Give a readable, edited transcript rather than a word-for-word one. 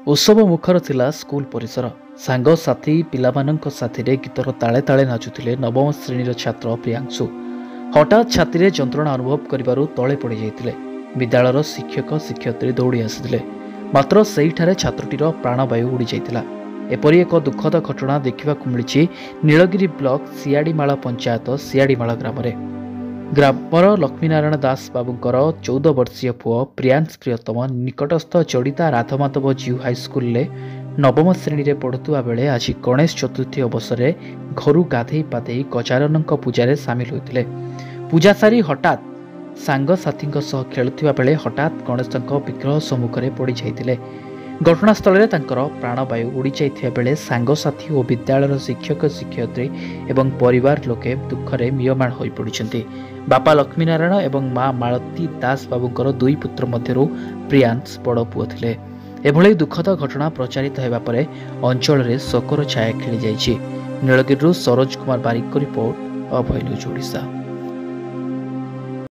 उत्सव मुखर थिला स्कूल परिसर सांग साथी पिलामानंक साथीरे गीतर ताले ताले नाचुथिले नवम श्रेणीर छात्र प्रियांशु। हठात छाती जंत्रणा अनुभव करिबारु तळे पड़ी जाइतिले। विद्यालयर शिक्षक शिक्षयित्री दौड़ी आसिथिले, मात्र सेहिठारे छात्रटीर प्राणवायु उड़ी जाइतिला। एपरि एक दुखद घटना देखिबाकु मिलिछि नीलगिरी ब्लॉक सियाड़ीमाला पंचायत सियाड़ीमाला ग्रामरे। ग्रामर लक्ष्मीनारायण दास बाबूंकर 14 वर्षीय पुओ प्रियांश प्रियतम निकटस्थ चढ़िता राधमाधव जीव हाईस्कल नवम श्रेणी में पढ़ुवा बेले आज गणेश चतुर्थी अवसर में घर गाधे पाधे गजानन पूजा सामिल होते। पूजा सारी हठात सांगसाथी खेलुवा बेले हठात गणेश विग्रह सम्मुख में पड़ जाते। घटनास्थल में प्राणवायु उड़ी जाइथिबा बेले सांगसाथी और विद्यालय शिक्षक शिक्षयित्री एवं परिवार लोके दुखरे म्रियमाण होई पड़िछन्ति। बापा लक्ष्मीनारायण एवं माँ मालती दास बाबूंकर दुई पुत्र मध्यरु प्रियांश बड़ पुओ थिले। एभଳି दुखद घटना प्रचारित हेबा परे अंचल में शोकर छाया खेली जाइछि। नीलगिरी सरोज कुमार बारिक रिपोर्ट, अभय न्यूज ओडिशा।